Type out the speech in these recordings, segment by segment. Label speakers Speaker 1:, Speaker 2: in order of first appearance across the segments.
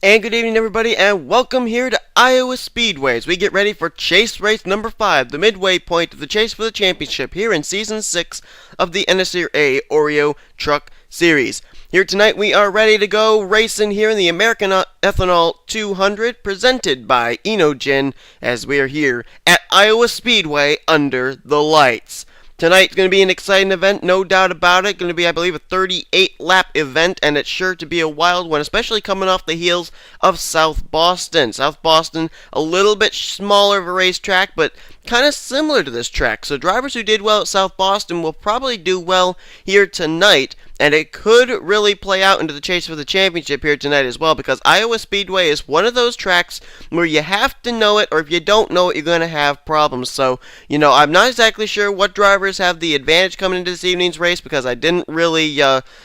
Speaker 1: And good evening, everybody, and welcome here to Iowa Speedway as we get ready for Chase Race number 5, the midway point of the chase for the championship here in Season 6 of the NNSCRA Oreo Truck Series. Here tonight we are ready to go racing here in the American Ethanol 200 presented by Enogen as we are here at Iowa Speedway under the lights. Tonight's going to be an exciting event, no doubt about it. Going to be, I believe, a 38-lap event, and it's sure to be a wild one, especially coming off the heels of South Boston. South Boston, a little bit smaller of a racetrack, but kind of similar to this track. So drivers who did well at South Boston will probably do well here tonight, and it could really play out into the chase for the championship here tonight as well, because Iowa Speedway is one of those tracks where you have to know it, or if you don't know it, you're going to have problems. So, I'm not exactly sure what drivers have the advantage coming into this evening's race, because I didn't really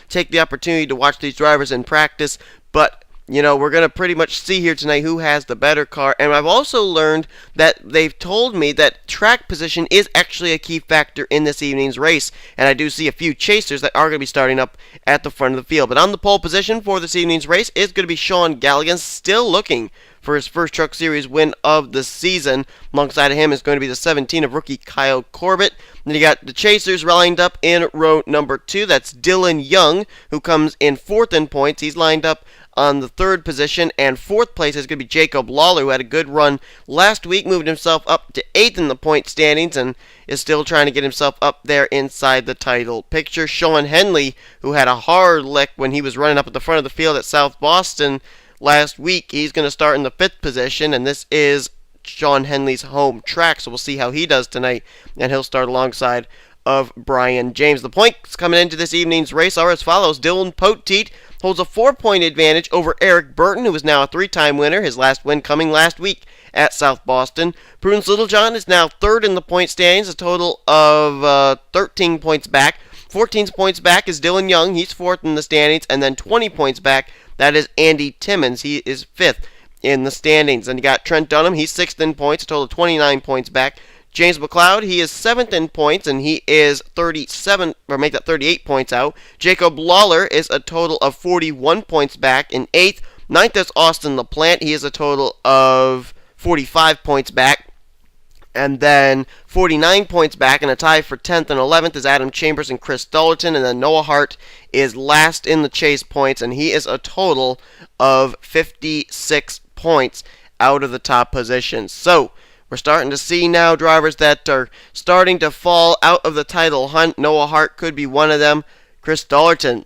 Speaker 1: take the opportunity to watch these drivers in practice, but we're going to pretty much see here tonight who has the better car. And I've also learned that they've told me that track position is actually a key factor in this evening's race. And I do see a few chasers that are going to be starting up at the front of the field. But on the pole position for this evening's race is going to be Sean Galligan, still looking for his first Truck Series win of the season. Alongside of him is going to be the 17 of rookie Kyle Corbett. Then you got the chasers lined up in row number 2. That's Dillon Young, who comes in 4th in points. He's lined up on the 3rd position, and 4th place is going to be Jacob Lawler, who had a good run last week, moved himself up to 8th in the point standings, and is still trying to get himself up there inside the title picture. Sean Henley, who had a hard lick when he was running up at the front of the field at South Boston last week, he's going to start in the 5th position, and this is Sean Henley's home track, so we'll see how he does tonight, and he'll start alongside of Brian James. The points coming into this evening's race are as follows. Dillon Poteet holds a 4-point advantage over Eric Burton, who is now a 3-time winner, his last win coming last week at South Boston. Prudence Littlejohn is now 3rd in the point standings, a total of 13 points back. 14 points back is Dillon Young, he's 4th in the standings, and then 20 points back, that is Andy Timmons, he is 5th in the standings. And you got Trent Dunham, he's 6th in points, a total of 29 points back. James McLeod, he is 7th in points, and he is 38 points out. Jacob Lawler is a total of 41 points back in 8th. 9th is Austin LaPlante, he is a total of 45 points back. And then 49 points back, and a tie for 10th and 11th is Adam Chambers and Chris Dollerton. And then Noah Hart is last in the chase points, and he is a total of 56 points out of the top positions. So we're starting to see now drivers that are starting to fall out of the title hunt. Noah Hart could be one of them. Chris Dollerton,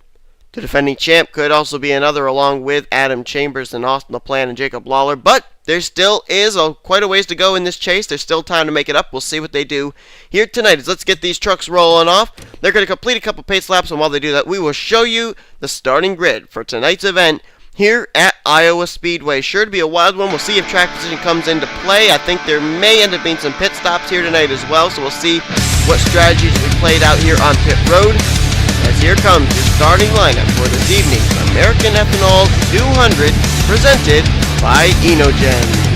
Speaker 1: the defending champ, could also be another, along with Adam Chambers and Austin LaPlante and Jacob Lawler. But there still is quite a ways to go in this chase. There's still time to make it up. We'll see what they do here tonight. Let's get these trucks rolling off. They're going to complete a couple pace laps, and while they do that, we will show you the starting grid for tonight's event here at Iowa Speedway. Sure to be a wild one. We'll see if track position comes into play. I think there may end up being some pit stops here tonight as well, so we'll see what strategies we played out here on pit road. As here comes your starting lineup for this evening's American Ethanol 200 presented by Enogen.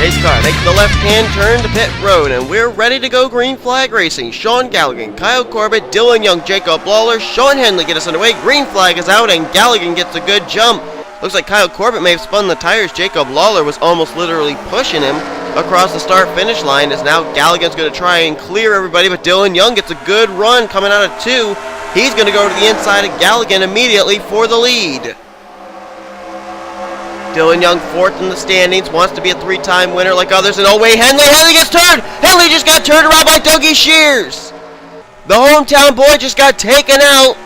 Speaker 1: Pace car makes the left-hand turn to pit road, and we're ready to go green flag racing. Sean Galligan, Kyle Corbett, Dillon Young, Jacob Lawler, Sean Henley get us underway. Green flag is out, and Galligan gets a good jump. Looks like Kyle Corbett may have spun the tires. Jacob Lawler was almost literally pushing him across the start-finish line, as now Galligan's going to try and clear everybody, but Dillon Young gets a good run coming out of 2. He's going to go to the inside of Galligan immediately for the lead. Dillon Young fourth in the standings, wants to be a three-time winner like others. And oh wait, Henley gets turned! Henley just got turned around by Dougie Shears! The hometown boy just got taken out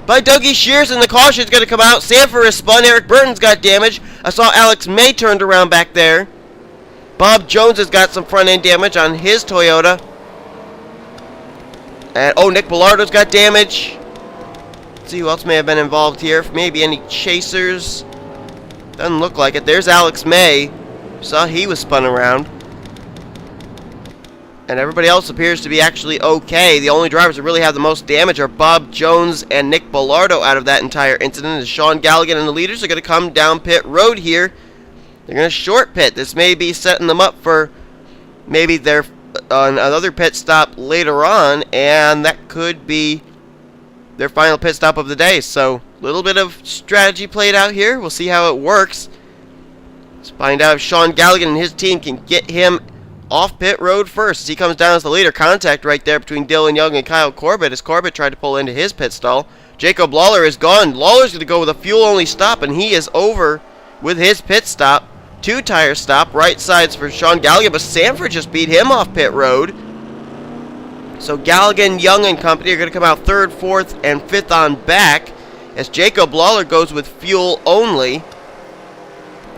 Speaker 1: by Dougie Shears, and the caution's going to come out. Sanford is spun. Eric Burton's got damage. I saw Alex May turned around back there. Bob Jones has got some front-end damage on his Toyota. And, oh, Nick Bellardo's got damage. Let's see who else may have been involved here. Maybe any chasers. Doesn't look like it. There's Alex May. Saw he was spun around. And everybody else appears to be actually okay. The only drivers that really have the most damage are Bob Jones and Nick Bellardo out of that entire incident. As Sean Galligan and the leaders are going to come down pit road here. They're going to short pit. This may be setting them up for maybe their another pit stop later on, and that could be their final pit stop of the day. So a little bit of strategy played out here. We'll see how it works. Let's find out if Sean Galligan and his team can get him off pit road first as he comes down as the leader. Contact right there between Dillon Young and Kyle Corbett as Corbett tried to pull into his pit stall. Jacob Lawler is gone. Lawler's going to go with a fuel-only stop, and he is over with his pit stop. Two-tire stop, right sides for Sean Galligan, but Sanford just beat him off pit road. So Galligan, Young, and company are going to come out third, fourth, and fifth on back as Jacob Lawler goes with fuel only.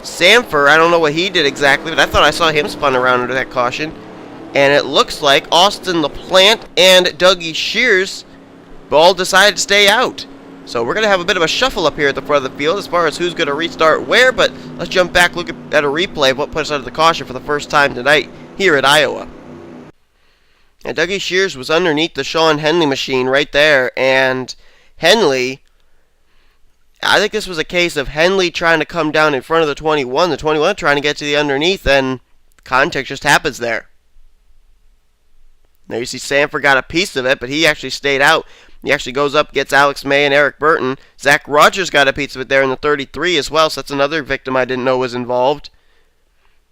Speaker 1: Sanford, I don't know what he did exactly, but I thought I saw him spun around under that caution. And it looks like Austin LaPlante and Dougie Shears all decided to stay out. So we're going to have a bit of a shuffle up here at the front of the field as far as who's going to restart where, but let's jump back, look at a replay of what put us out of the caution for the first time tonight here at Iowa. And Dougie Shears was underneath the Sean Henley machine right there, and Henley, I think this was a case of Henley trying to come down in front of the 21 trying to get to the underneath, and contact just happens there. Now you see Sanford got a piece of it, but he actually stayed out. He actually goes up, gets Alex May and Eric Burton. Zach Rogers got a piece of it there in the 33 as well, so that's another victim I didn't know was involved.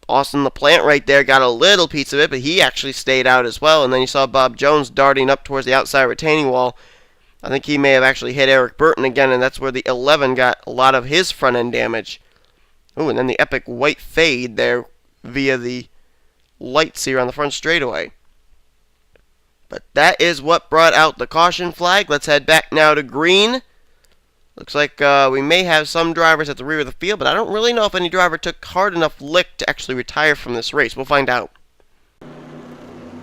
Speaker 1: Austin LaPlante right there got a little piece of it, but he actually stayed out as well. And then you saw Bob Jones darting up towards the outside retaining wall. I think he may have actually hit Eric Burton again, and that's where the 11 got a lot of his front-end damage. Ooh, and then the epic white fade there via the lights here on the front straightaway. But that is what brought out the caution flag. Let's head back now to green. Looks like we may have some drivers at the rear of the field, but I don't really know if any driver took hard enough lick to actually retire from this race. We'll find out.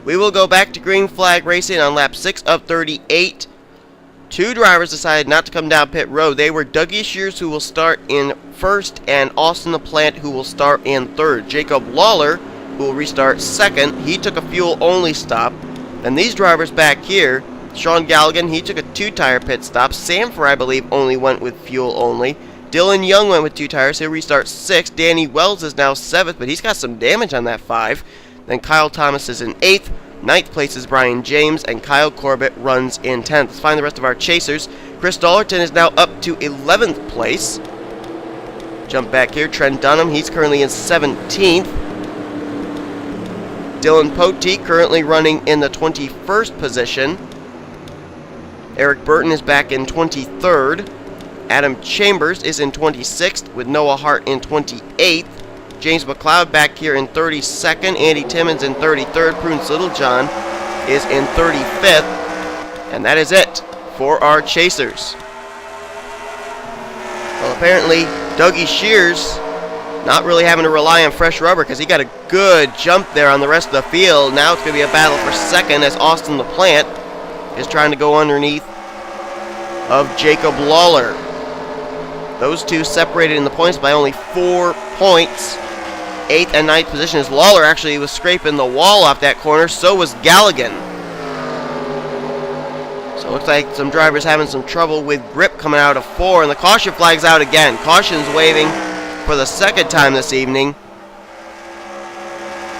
Speaker 1: We will go back to green flag racing on lap 6 of 38. Two drivers decided not to come down pit road. They were Dougie Shears, who will start in first, and Austin LaPlante, who will start in third. Jacob Lawler, who will restart second. He took a fuel-only stop. And these drivers back here, Sean Galligan, he took a two-tire pit stop. Sanford, I believe, only went with fuel only. Dillon Young went with two tires. He'll restart sixth. Danny Wells is now seventh, but he's got some damage on that 5. Then Kyle Thomas is in 8th. 9th place is Brian James, and Kyle Corbett runs in 10th. Let's find the rest of our chasers. Chris Dollerton is now up to 11th place. Jump back here. Trent Dunham, he's currently in 17th. Dillon Poteet currently running in the 21st position. Eric Burton is back in 23rd. Adam Chambers is in 26th with Noah Hart in 28th. James McLeod back here in 32nd. Andy Timmons in 33rd. Prunes Littlejohn is in 35th. And that is it for our chasers. Well, apparently Dougie Shears not really having to rely on fresh rubber because he got a good jump there on the rest of the field. Now it's going to be a battle for second as Austin LaPlante is trying to go underneath of Jacob Lawler. Those two separated in the points by only 4 points. 8th and 9th position as Lawler actually was scraping the wall off that corner. So was Galligan. So it looks like some drivers having some trouble with grip coming out of 4. And the caution flag's out again. Caution's waving for the second time this evening.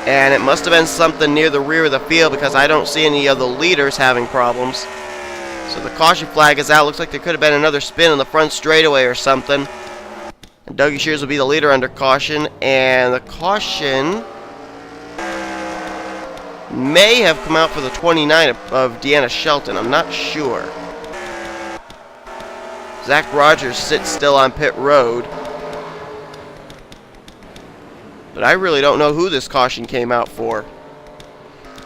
Speaker 1: And it must have been something near the rear of the field because I don't see any of the leaders having problems. So the caution flag is out. Looks like there could have been another spin in the front straightaway or something. And Dougie Shears will be the leader under caution. And the caution may have come out for the 29 of Deanna Shelton. I'm not sure. Zach Rogers sits still on pit road. But I really don't know who this caution came out for.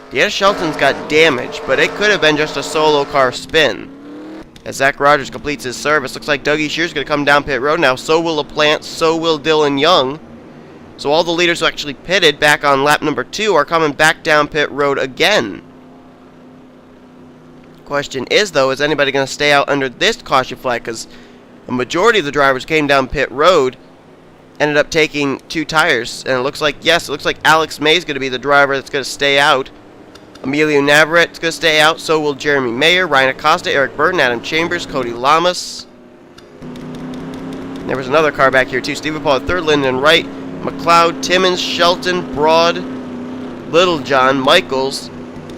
Speaker 1: Deanna Shelton's got damage, but it could have been just a solo car spin. As Zach Rogers completes his service, looks like Dougie Shear's going to come down pit road now. So will LaPlante, so will Dillon Young. So all the leaders who actually pitted back on lap number 2 are coming back down pit road again. Question is, though, is anybody going to stay out under this caution flag? Because a majority of the drivers came down pit road, ended up taking 2 tires. And it looks like, yes, it looks like Alex May is going to be the driver that's going to stay out. Emilio Navarrete is going to stay out. So will Jeremy Mayer, Ryan Acosta, Eric Burton, Adam Chambers, Cody Lamas. There was another car back here, too. Stephen Paul, third, Lyndon Wright, McLeod, Timmons, Shelton, Broad, Littlejohn, Michaels,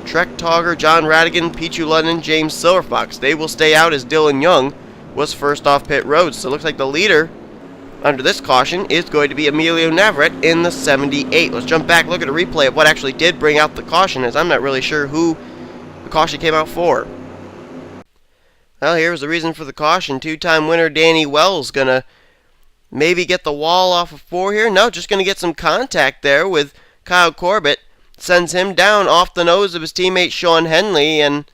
Speaker 1: Trek Togger, John Radigan, Pichu London, James Silverfox. They will stay out as Dillon Young was first off pit road. So it looks like the leader under this caution is going to be Emilio Navarrete in the 78. Let's jump back, look at a replay of what actually did bring out the caution, as I'm not really sure who the caution came out for. Well, here's the reason for the caution. 2-time winner Danny Wells gonna maybe get the wall off of 4 here. No, just gonna get some contact there with Kyle Corbett. Sends him down off the nose of his teammate Sean Henley, and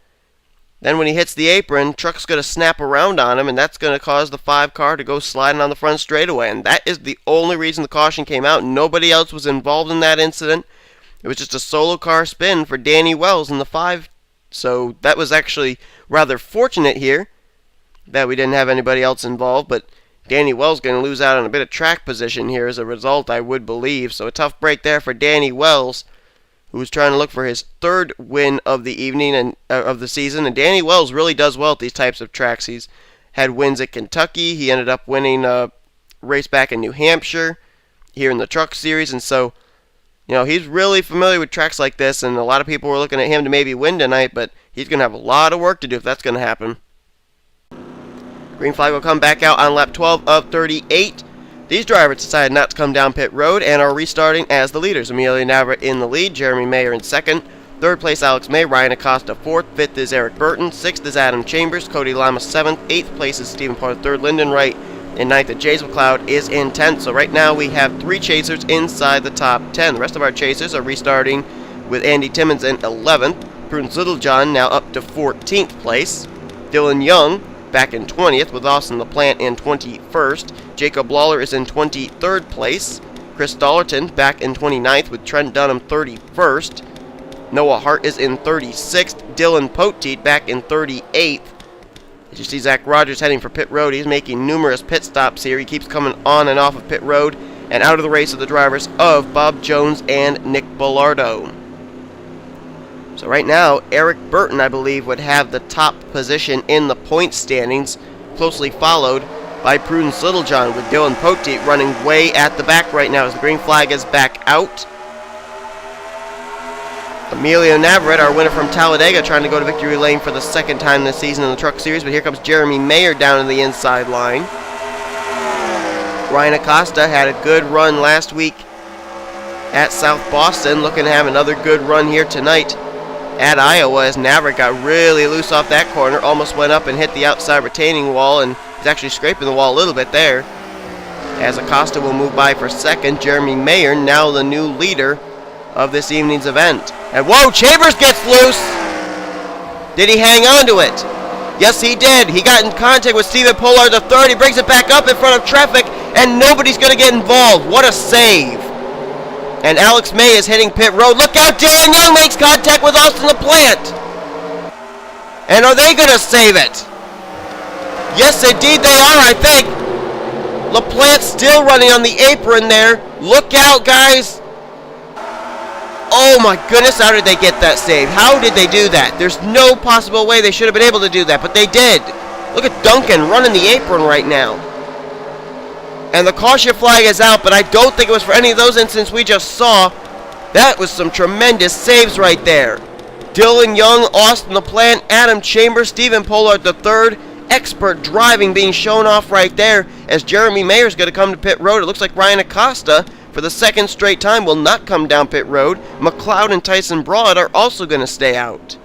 Speaker 1: then when he hits the apron, truck's going to snap around on him, and that's going to cause the 5 car to go sliding on the front straightaway. And that is the only reason the caution came out. Nobody else was involved in that incident. It was just a solo car spin for Danny Wells in the 5. So that was actually rather fortunate here that we didn't have anybody else involved, but Danny Wells going to lose out on a bit of track position here as a result, I would believe. So a tough break there for Danny Wells, who was trying to look for his 3rd win of the evening and of the season. And Danny Wells really does well at these types of tracks. He's had wins at Kentucky. He ended up winning a race back in New Hampshire here in the Truck Series. And so, you know, he's really familiar with tracks like this. And a lot of people were looking at him to maybe win tonight, but he's going to have a lot of work to do if that's going to happen. Green flag will come back out on lap 12 of 38. These drivers decided not to come down pit road and are restarting as the leaders. Emilio Navarrete in the lead, Jeremy Mayer in 2nd, 3rd place Alex May, Ryan Acosta 4th, 5th is Eric Burton, 6th is Adam Chambers, Cody Lamas 7th, 8th place is Stephen Potter 3rd, Lyndon Wright in 9th, and James McLeod is in 10th. So right now we have 3 chasers inside the top 10. The rest of our chasers are restarting with Andy Timmons in 11th, Prudence Littlejohn now up to 14th place, Dillon Young back in 20th with Austin LaPlante in 21st. Jacob Lawler is in 23rd place. Chris Dollerton back in 29th with Trent Dunham 31st. Noah Hart is in 36th. Dillon Poteet back in 38th. As you see Zach Rogers heading for pit road, he's making numerous pit stops here. He keeps coming on and off of pit road and out of the race of the drivers of Bob Jones and Nick Bellardo. So right now, Eric Burton, I believe, would have the top position in the point standings, closely followed by Prudence Littlejohn, with Dillon Poteet running way at the back right now as the green flag is back out. Emilio Navarrete, our winner from Talladega, trying to go to victory lane for the 2nd time this season in the Truck Series, but here comes Jeremy Mayer down in the inside line. Ryan Acosta had a good run last week at South Boston, looking to have another good run here tonight at Iowa, as Navarrete got really loose off that corner, almost went up and hit the outside retaining wall, and he's actually scraping the wall a little bit there. As Acosta will move by for 2nd, Jeremy Mayer, now the new leader of this evening's event. And whoa, Chambers gets loose! Did he hang on to it? Yes, he did. He got in contact with Stephen Pollard III. He brings it back up in front of traffic, and nobody's going to get involved. What a save! And Alex May is hitting pit road. Look out, Dillon Young makes contact with Austin LaPlante. And are they going to save it? Yes, indeed they are, I think. LaPlante still running on the apron there. Look out, guys. Oh my goodness, how did they get that save? How did they do that? There's no possible way they should have been able to do that, but they did. Look at Duncan running the apron right now. And the caution flag is out, but I don't think it was for any of those incidents we just saw. That was some tremendous saves right there. Dillon Young, Austin LaPlante, Adam Chambers, Stephen Pollard III. Expert driving being shown off right there as Jeremy Mayer's going to come to pit road. It looks like Ryan Acosta, for the 2nd straight time, will not come down pit road. McLeod and Tyson Broad are also going to stay out.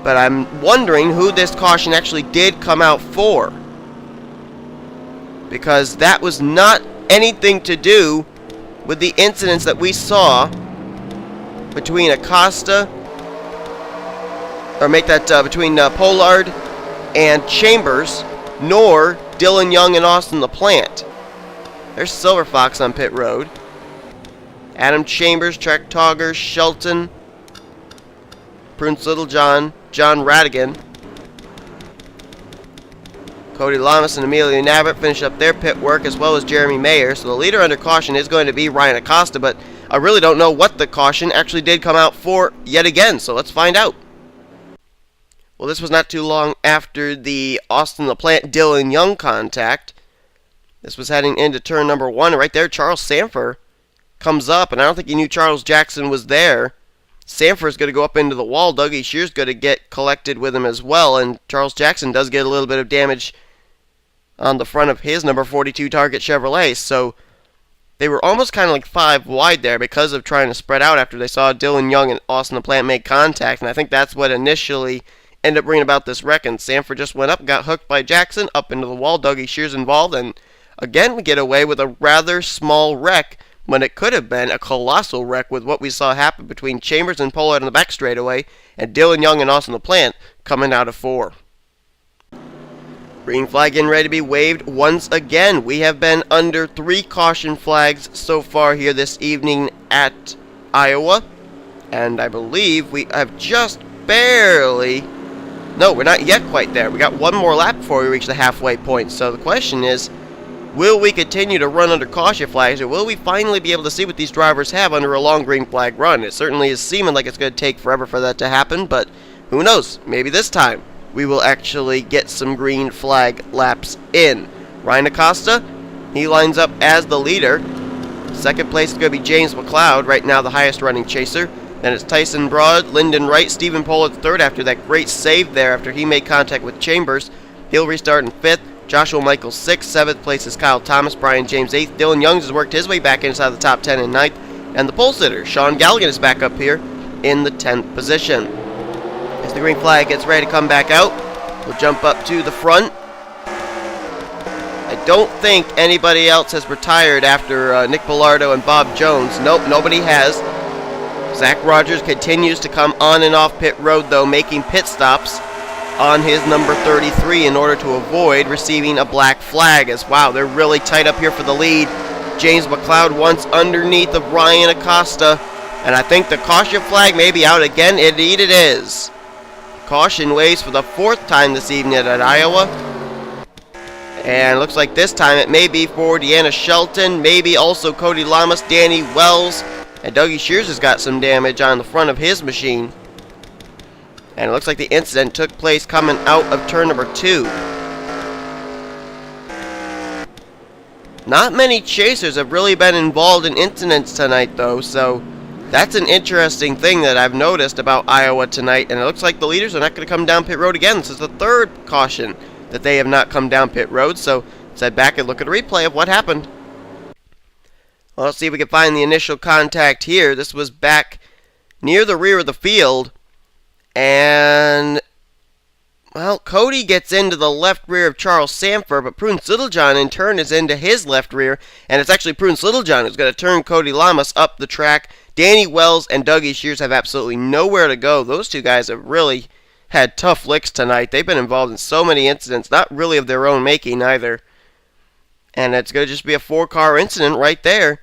Speaker 1: But I'm wondering who this caution actually did come out for, because that was not anything to do with the incidents that we saw between Acosta, or make that between Pollard and Chambers, nor Dillon Young and Austin LaPlante. There's Silver Fox on pit road. Adam Chambers, Trek Togger, Shelton, Prince Littlejohn, John Radigan, Cody Lamas and Emilio Nabbit finish up their pit work, as well as Jeremy Mayer. So the leader under caution is going to be Ryan Acosta, but I really don't know what the caution actually did come out for yet again, so let's find out. Well, this was not too long after the Austin LaPlante Dillon Young contact. This was heading into turn number 1, and right there Charles Sanford comes up, and I don't think he knew Charles Jackson was there. Sanford's going to go up into the wall. Dougie Shear's going to get collected with him as well, and Charles Jackson does get a little bit of damage on the front of his number 42 Target Chevrolet. So they were almost kind of like 5 wide there because of trying to spread out after they saw Dillon Young and Austin LaPlante make contact, and I think that's what initially ended up bringing about this wreck. And Sanford just went up, got hooked by Jackson, up into the wall. Dougie Shear's involved, and again we get away with a rather small wreck when it could have been a colossal wreck with what we saw happen between Chambers and Pollard on the back straightaway, and Dillon Young and Austin LaPlante coming out of 4. Green flag getting ready to be waved once again. We have been under 3 caution flags so far here this evening at Iowa, and I believe we have just barely... No, we're not yet quite there. We got one more lap before we reach the halfway point. So the question is, will we continue to run under caution flags, or will we finally be able to see what these drivers have under a long green flag run? It certainly is seeming like it's going to take forever for that to happen, but who knows? Maybe this time we will actually get some green flag laps in. Ryan Acosta, he lines up as the leader. Second place is going to be James McLeod, right now the highest running chaser. Then it's Tyson Broad, Lyndon Wright, Stephen Pollard third after that great save there after he made contact with Chambers. He'll restart in 5th. Joshua Michaels 6th. 7th place is Kyle Thomas. Brian James 8th. Dillon Young has worked his way back inside the top 10 in 9th. And the pole sitter, Sean Galligan, is back up here in the 10th position. As the green flag gets ready to come back out, we'll jump up to the front. I don't think anybody else has retired after Nick Bellardo and Bob Jones. Nope, nobody has. Zach Rogers continues to come on and off pit road, though, making pit stops on his number 33 in order to avoid receiving a black flag. As wow, they're really tight up here for the lead. James McLeod once underneath of Ryan Acosta, and I think the caution flag may be out again. Indeed it is. Caution waves for the 4th time this evening at Iowa. And looks like this time it may be for Deanna Shelton, maybe also Cody Lamas, Danny Wells, and Dougie Shears has got some damage on the front of his machine. And it looks like the incident took place coming out of turn number 2. Not many chasers have really been involved in incidents tonight, though, so that's an interesting thing that I've noticed about Iowa tonight, and it looks like the leaders are not going to come down pit road again. This is the 3rd caution that they have not come down pit road, so let's head back and look at a replay of what happened. Well, let's see if we can find the initial contact here. This was back near the rear of the field, and well, Cody gets into the left rear of Charles Sanford, but Prudence Littlejohn in turn is into his left rear, and it's actually Prudence Littlejohn who's going to turn Cody Lamas up the track. Danny Wells and Dougie Shears have absolutely nowhere to go. Those two guys have really had tough licks tonight. They've been involved in so many incidents, not really of their own making either. And it's going to just be a 4-car incident right there,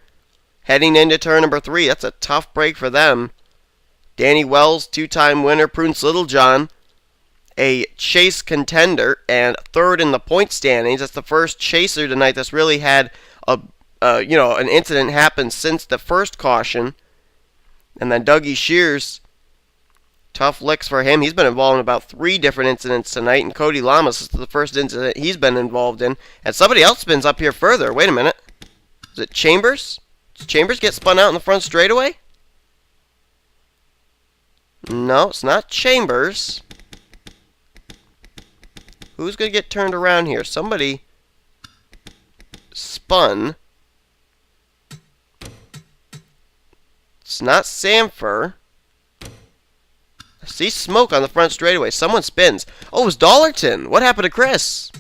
Speaker 1: heading into turn number 3. That's a tough break for them. Danny Wells, 2-time winner. Prudence Littlejohn, a chase contender and 3rd in the point standings. That's the first chaser tonight that's really had an incident happen since the first caution. And then Dougie Shears, tough licks for him. He's been involved in about 3 different incidents tonight, and Cody Lamas is the first incident he's been involved in. And somebody else spins up here further. Wait a minute. Is it Chambers? Does Chambers get spun out in the front straightaway? No, it's not Chambers. Who's going to get turned around here? Somebody spun. It's not Sanford. I see smoke on the front straightaway. Someone spins. Oh, it was Dollerton. What happened to Chris?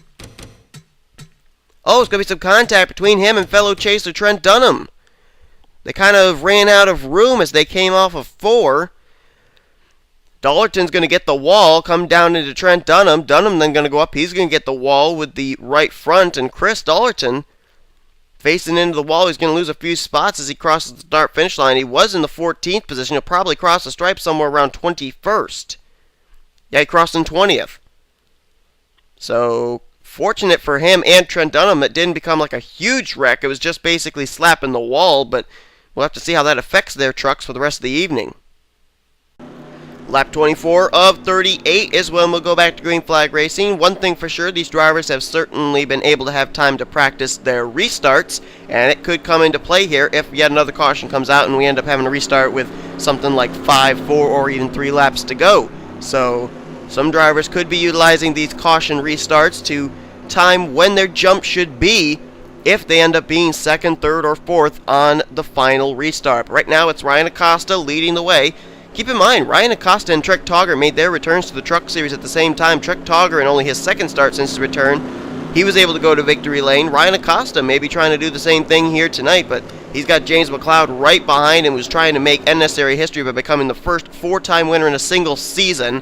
Speaker 1: Oh, it's going to be some contact between him and fellow chaser Trent Dunham. They kind of ran out of room as they came off of 4. Dollerton's going to get the wall, come down into Trent Dunham. Dunham then going to go up. He's going to get the wall with the right front. And Chris Dollerton, facing into the wall, he's going to lose a few spots as he crosses the start-finish line. He was in the 14th position. He'll probably cross the stripe somewhere around 21st. Yeah, he crossed in 20th. So, fortunate for him and Trent Dunham, it didn't become like a huge wreck. It was just basically slapping the wall, but we'll have to see how that affects their trucks for the rest of the evening. Lap 24 of 38 is when we'll go back to green flag racing. One thing for sure, these drivers have certainly been able to have time to practice their restarts, and it could come into play here if yet another caution comes out and we end up having to restart with something like 5, 4, or even 3 laps to go. So, some drivers could be utilizing these caution restarts to time when their jump should be if they end up being 2nd, 3rd, or 4th on the final restart. But right now, it's Ryan Acosta leading the way. Keep in mind, Ryan Acosta and Trek Togger made their returns to the Truck Series at the same time. Trek Togger, in only his 2nd start since his return, he was able to go to victory lane. Ryan Acosta may be trying to do the same thing here tonight, but he's got James McLeod right behind him, who's trying to make NNSCRA history by becoming the first 4-time winner in a single season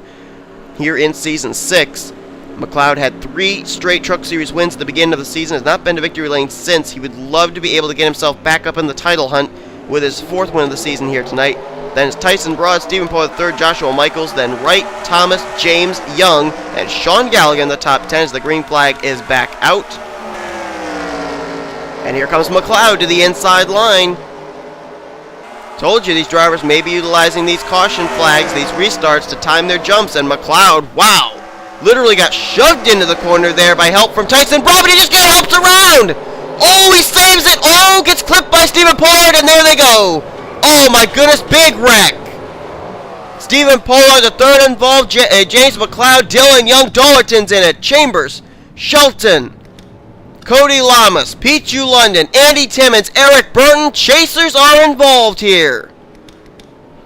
Speaker 1: here in Season 6. McLeod had 3 straight Truck Series wins at the beginning of the season, has not been to victory lane since. He would love to be able to get himself back up in the title hunt with his 4th win of the season here tonight. Then it's Tyson Broad, Stephen Poet III, Joshua Michaels, then Wright, Thomas, James, Young, and Sean Gallagher in the top 10 as the green flag is back out. And here comes McLeod to the inside line. Told you these drivers may be utilizing these caution flags, these restarts, to time their jumps, and McLeod, wow, literally got shoved into the corner there by help from Tyson Broad, but he just got helped around! Oh, he saves it! Oh, gets clipped by Stephen Pollard, and there they go! Oh my goodness, big wreck! Stephen Pollard, the 3rd involved, James McLeod, Dillon, Young, Dollerton's in it, Chambers, Shelton, Cody Lamas, Pete U. London, Andy Timmons, Eric Burton, chasers are involved here.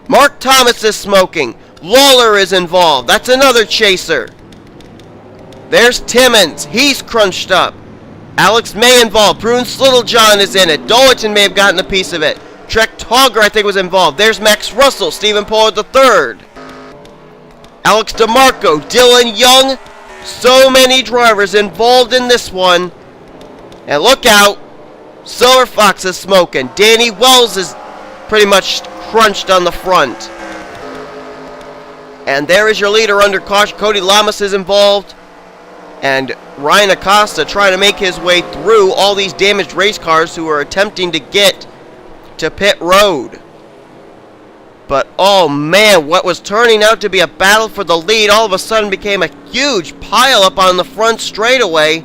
Speaker 1: Mark Thomas is smoking. Lawler is involved. That's another chaser. There's Timmons. He's crunched up. Alex May involved. Bruce Littlejohn is in it. Dollerton may have gotten a piece of it. Trek Togger, I think, was involved. There's Max Russell, Stephen Pollard III. Alex DeMarco, Dillon Young. So many drivers involved in this one. And look out. Silver Fox is smoking. Danny Wells is pretty much crunched on the front. And there is your leader under caution. Cody Lamas is involved. And Ryan Acosta trying to make his way through all these damaged race cars who are attempting to get to pit road. But oh man, what was turning out to be a battle for the lead all of a sudden became a huge pile up on the front straightaway.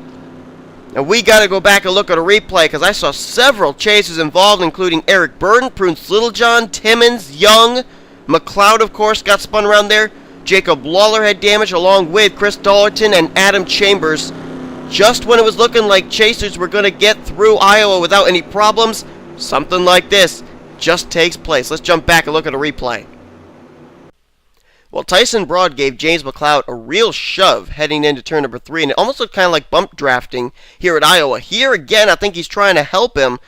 Speaker 1: And we got to go back and look at a replay because I saw several chasers involved, including Eric Burton, Bruce Littlejohn, Timmons, Young, McLeod, of course, got spun around there. Jacob Lawler had damage along with Chris Dollerton and Adam Chambers. Just when it was looking like chasers were going to get through Iowa without any problems, something like this just takes place. Let's jump back and look at a replay. Well, Tyson Broad gave James McLeod a real shove heading into turn number 3, and it almost looked kind of like bump drafting here at Iowa. Here again, I think he's trying to help him,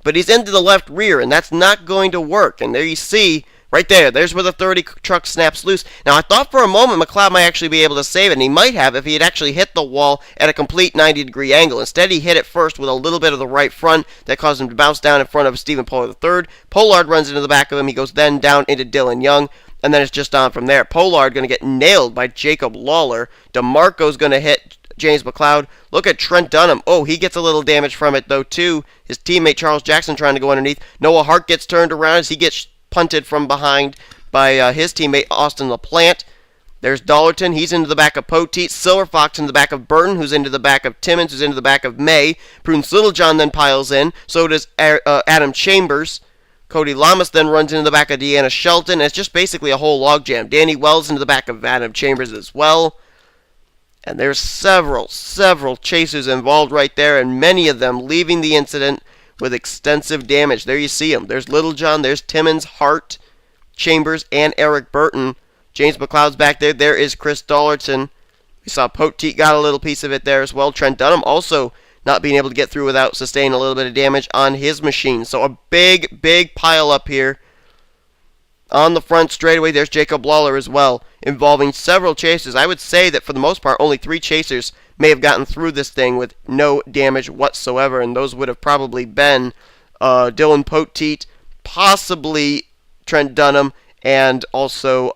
Speaker 1: but he's into the left rear, and that's not going to work. And there you see, right there's where the 30 truck snaps loose. Now, I thought for a moment McLeod might actually be able to save it, and he might have if he had actually hit the wall at a complete 90-degree angle. Instead, he hit it first with a little bit of the right front that caused him to bounce down in front of Stephen Pollard III. Pollard runs into the back of him. He goes then down into Dillon Young, and then it's just on from there. Pollard going to get nailed by Jacob Lawler. DeMarco's going to hit James McLeod. Look at Trent Dunham. Oh, he gets a little damage from it, though, too. His teammate Charles Jackson trying to go underneath. Noah Hart gets turned around as he gets punted from behind by his teammate Austin LaPlante. There's Dollerton. He's into the back of Poteet. Silver Fox in the back of Burton, who's into the back of Timmons, who's into the back of May. Bruce Littlejohn then piles in. So does Adam Chambers. Cody Lamas then runs into the back of Deanna Shelton. And it's just basically a whole logjam. Danny Wells into the back of Adam Chambers as well. And there's several chasers involved right there, and many of them leaving the incident with extensive damage. There you see them. There's Littlejohn, there's Timmons, Hart, Chambers, and Eric Burton. James McLeod's back there. There is Chris Dollerton. We saw Poteet got a little piece of it there as well. Trent Dunham also not being able to get through without sustaining a little bit of damage on his machine. So a big, big pile up here. On the front straightaway, there's Jacob Lawler as well, involving several chasers. I would say that for the most part, only 3 chasers may have gotten through this thing with no damage whatsoever, and those would have probably been Dillon Poteet, possibly Trent Dunham, and also,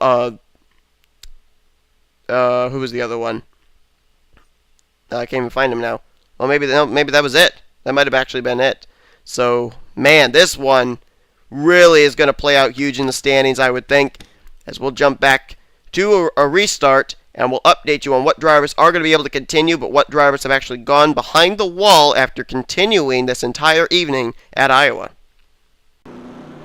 Speaker 1: who was the other one? I can't even find him now. Well, maybe that was it. That might have actually been it. So, man, this one really is going to play out huge in the standings, I would think, as we'll jump back to a restart, and we'll update you on what drivers are going to be able to continue, but what drivers have actually gone behind the wall after continuing this entire evening at Iowa.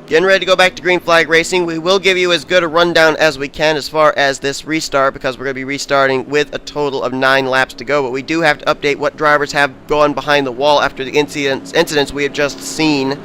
Speaker 1: Getting ready to go back to green flag racing. We will give you as good a rundown as we can as far as this restart, because we're going to be restarting with a total of 9 laps to go, but we do have to update what drivers have gone behind the wall after the incidents we have just seen.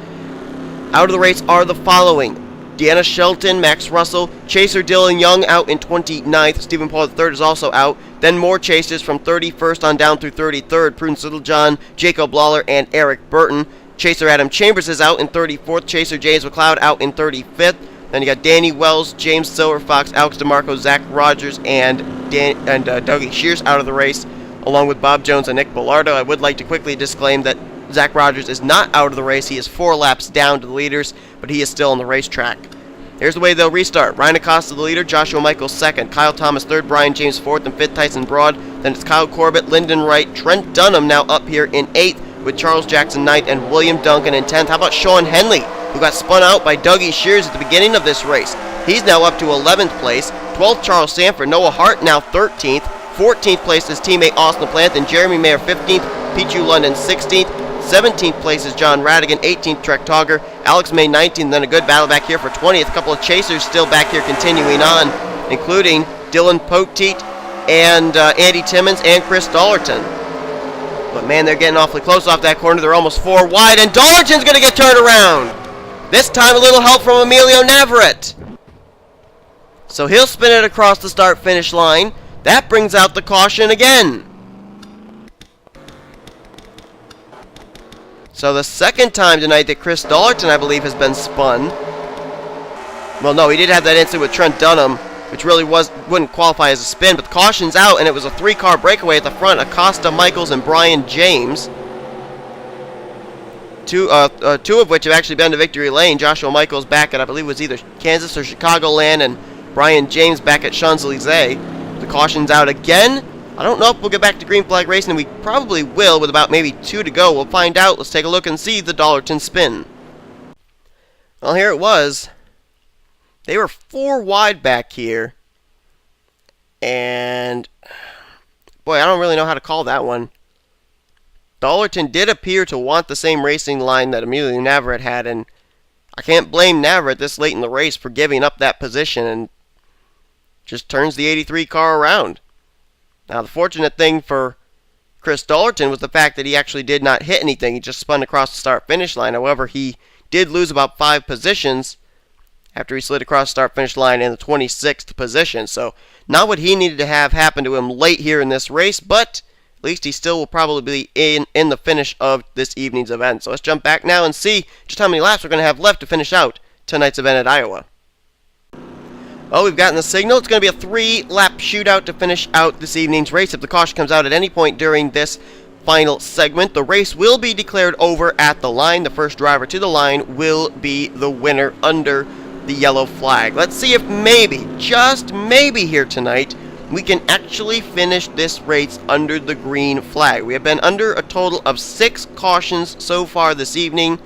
Speaker 1: Out of the race are the following: Deanna Shelton, Max Russell, Chaser Dylan Young out in 29th, Stephen Paul III is also out, then more chasers from 31st on down through 33rd, Prudence Littlejohn, Jacob Lawler, and Eric Burton. Chaser Adam Chambers is out in 34th, Chaser James McLeod out in 35th, then you got Danny Wells, James Silverfox, Alex DeMarco, Zach Rogers, and Dougie Shears out of the race, along with Bob Jones and Nick Bellardo. I would like to quickly disclaim that Zach Rogers is not out of the race. He is 4 laps down to the leaders, but he is still on the racetrack. Here's the way they'll restart. Ryan Acosta the leader, Joshua Michaels second, Kyle Thomas third, Brian James fourth, and fifth Tyson Broad. Then it's Kyle Corbett, Lyndon Wright, Trent Dunham now up here in 8th, with Charles Jackson 9th and William Duncan in 10th. How about Sean Henley, who got spun out by Dougie Shears at the beginning of this race? He's now up to 11th place. 12th, Charles Sanford. Noah Hart now 13th. 14th place is teammate Austin LaPlante, and Jeremy Mayer 15th. Pichu London 16th. 17th place is John Radigan, 18th Trek Togger, Alex May 19th, then a good battle back here for 20th. A couple of chasers still back here continuing on, including Dillon Poteet and Andy Timmons and Chris Dollerton. But man, they're getting awfully close off that corner. They're almost 4 wide, and Dollerton's going to get turned around. This time a little help from Emilio Navarrete. So he'll spin it across the start-finish line. That brings out the caution again. So the second time tonight that Chris Dollerton, I believe, has been spun. Well, no, he did have that incident with Trent Dunham, which really wouldn't qualify as a spin, but the caution's out, and it was a 3-car breakaway at the front. Acosta, Michaels, and Brian James. Two of which have actually been to victory lane. Joshua Michaels back at, I believe it was either Kansas or Chicagoland, and Brian James back at Champs-Élysées. The caution's out again. I don't know if we'll get back to green flag racing, and we probably will with about maybe 2 to go. We'll find out. Let's take a look and see the Dollerton spin. Well, here it was. They were 4 wide back here. And, boy, I don't really know how to call that one. Dollerton did appear to want the same racing line that Emilio Navarrete had, and I can't blame Navarrete this late in the race for giving up that position and just turns the 83 car around. Now, the fortunate thing for Chris Dollerton was the fact that he actually did not hit anything. He just spun across the start-finish line. However, he did lose about 5 positions after he slid across the start-finish line in the 26th position. So, not what he needed to have happen to him late here in this race, but at least he still will probably be in the finish of this evening's event. So, let's jump back now and see just how many laps we're going to have left to finish out tonight's event at Iowa. Oh, we've gotten the signal. It's going to be a 3-lap shootout to finish out this evening's race. If the caution comes out at any point during this final segment, the race will be declared over at the line. The first driver to the line will be the winner under the yellow flag. Let's see if maybe, just maybe here tonight, we can actually finish this race under the green flag. We have been under a total of 6 cautions so far this evening.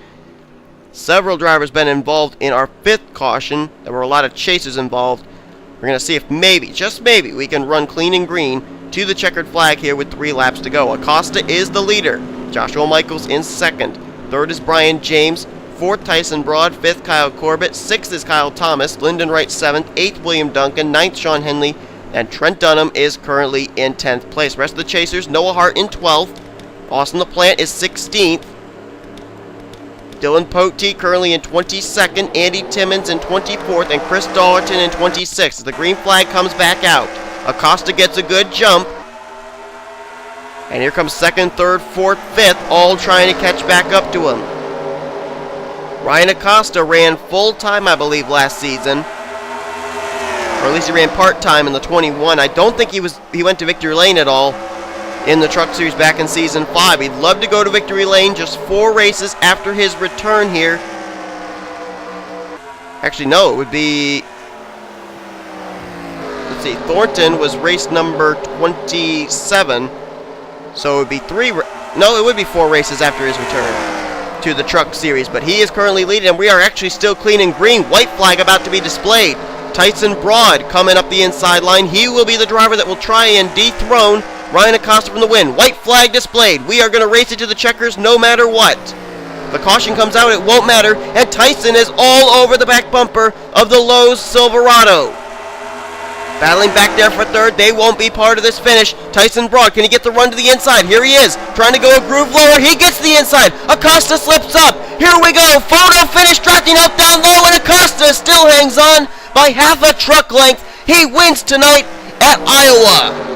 Speaker 1: Several drivers been involved in our 5th caution. There were a lot of chasers involved. We're going to see if maybe, just maybe, we can run clean and green to the checkered flag here with 3 laps to go. Acosta is the leader. Joshua Michaels in 2nd. 3rd is Brian James. 4th, Tyson Broad. 5th, Kyle Corbett. 6th is Kyle Thomas. Lyndon Wright 7th. 8th, William Duncan. 9th, Sean Henley. And Trent Dunham is currently in 10th place. Rest of the chasers, Noah Hart in 12th. Austin LaPlante is 16th. Dillon Poteet currently in 22nd, Andy Timmons in 24th, and Chris Dollerton in 26th. As the green flag comes back out, Acosta gets a good jump. And here comes second, third, fourth, fifth, all trying to catch back up to him. Ryan Acosta ran full-time, I believe, last season. Or at least he ran part-time in the 21. I don't think he went to Victory Lane at all in the Truck Series back in Season 5. He'd love to go to Victory Lane just 4 races after his return here. Actually, no, it would be... Let's see, Thornton was race number 27. So it would be 4 races after his return to the Truck Series. But he is currently leading, and we are actually still clean and green. White flag about to be displayed. Tyson Broad coming up the inside line. He will be the driver that will try and dethrone Ryan Acosta from the win. White flag displayed. We are going to race it to the checkers no matter what. If the caution comes out, it won't matter. And Tyson is all over the back bumper of the Lowe's Silverado. Battling back there for third. They won't be part of this finish. Tyson Broad, can he get the run to the inside? Here he is, trying to go a groove lower. He gets the inside. Acosta slips up. Here we go. Photo finish, tracking out down low, and Acosta still hangs on by half a truck length. He wins tonight at Iowa.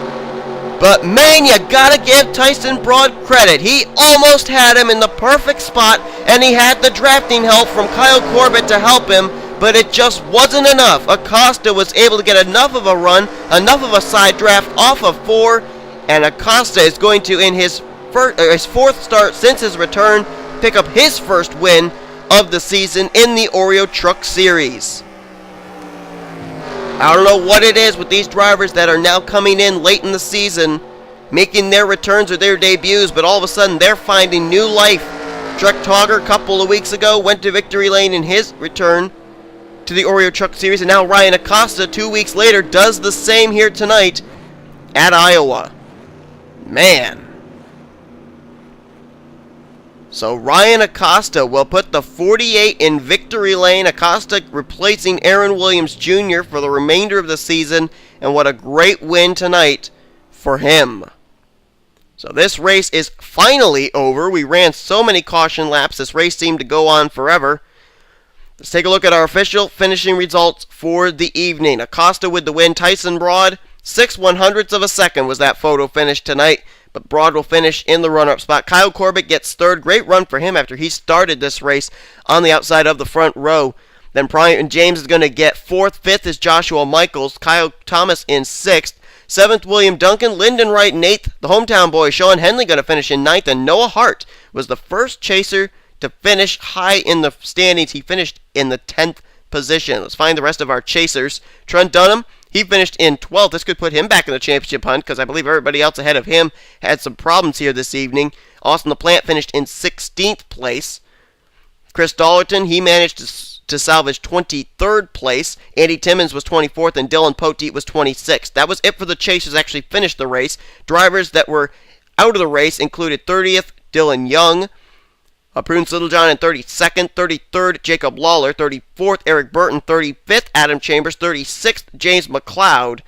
Speaker 1: But man, you gotta give Tyson Broad credit. He almost had him in the perfect spot, and he had the drafting help from Kyle Corbett to help him, but it just wasn't enough. Acosta was able to get enough of a run, enough of a side draft off of 4, and Acosta is going to, in his 4th start since his return, pick up his first win of the season in the Oreo Truck Series. I don't know what it is with these drivers that are now coming in late in the season, making their returns or their debuts, but all of a sudden they're finding new life. Trek Togger a couple of weeks ago went to Victory Lane in his return to the Oreo Truck Series, and now Ryan Acosta 2 weeks later does the same here tonight at Iowa. Man. So Ryan Acosta will put the 48 in Victory Lane. Acosta replacing Aaron Williams Jr. for the remainder of the season. And what a great win tonight for him. So this race is finally over. We ran so many caution laps. This race seemed to go on forever. Let's take a look at our official finishing results for the evening. Acosta with the win. Tyson Broad, 6/100ths of a second was that photo finish tonight. But Broad will finish in the runner-up spot. Kyle Corbett gets third. Great run for him after he started this race on the outside of the front row. Then Brian James is going to get fourth. Fifth is Joshua Michaels. Kyle Thomas in sixth. Seventh, William Duncan. Lyndon Wright in eighth. The hometown boy, Sean Henley, going to finish in ninth. And Noah Hart was the first chaser to finish high in the standings. He finished in the 10th position. Let's find the rest of our chasers. Trent Dunham, he finished in 12th. This could put him back in the championship hunt because I believe everybody else ahead of him had some problems here this evening. Austin LaPlante finished in 16th place. Chris Dollerton, he managed to salvage 23rd place. Andy Timmons was 24th, and Dillon Poteet was 26th. That was it for the chasers that actually finished the race. Drivers that were out of the race included 30th, Dylan Young. Prunes Littlejohn in 32nd, 33rd, Jacob Lawler, 34th, Eric Burton, 35th, Adam Chambers, 36th, James McLeod.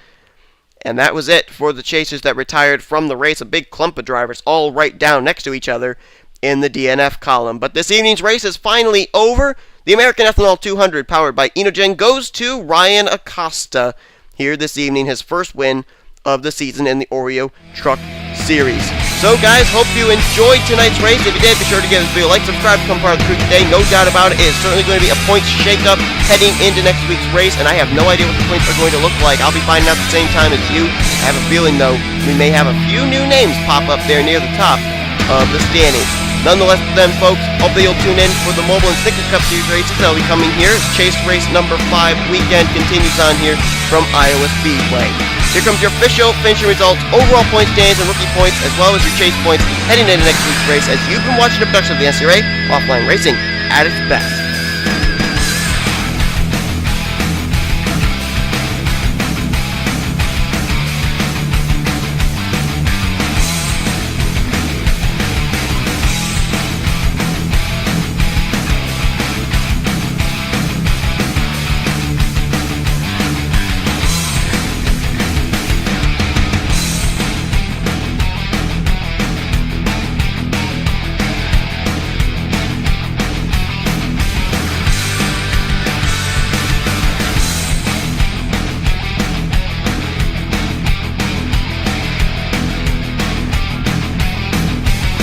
Speaker 1: And that was it for the chasers that retired from the race. A big clump of drivers all right down next to each other in the DNF column. But this evening's race is finally over. The American Ethanol 200, powered by Enogen, goes to Ryan Acosta here this evening, his first win of the season in the Oreo Truck Series. So guys, hope you enjoyed tonight's race. If you did, be sure to give this video a like, subscribe, become part of the crew today. No doubt about it, it's certainly going to be a points shakeup heading into next week's race, and I have no idea what the points are going to look like. I'll be finding out at the same time as you. I have a feeling, though, we may have a few new names pop up there near the top of the standings. Nonetheless, then, folks, hope that you'll tune in for the Mobile and Sticker Cup Series races that will be coming here as Chase Race number 5 weekend continues on here from Iowa Speedway. Here comes your official finishing results, overall point standings and rookie points, as well as your chase points heading into next week's race as you've been watching a production of the NCRA Offline Racing at its best.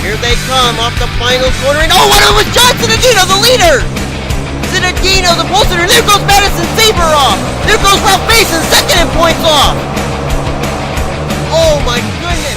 Speaker 1: Here they come off the final corner, and oh, what it was John Zinedino, the leader! Zinedino, the pole sitter. There goes Madison Saber off. There goes Ralph Mason, second in points off. Oh my goodness.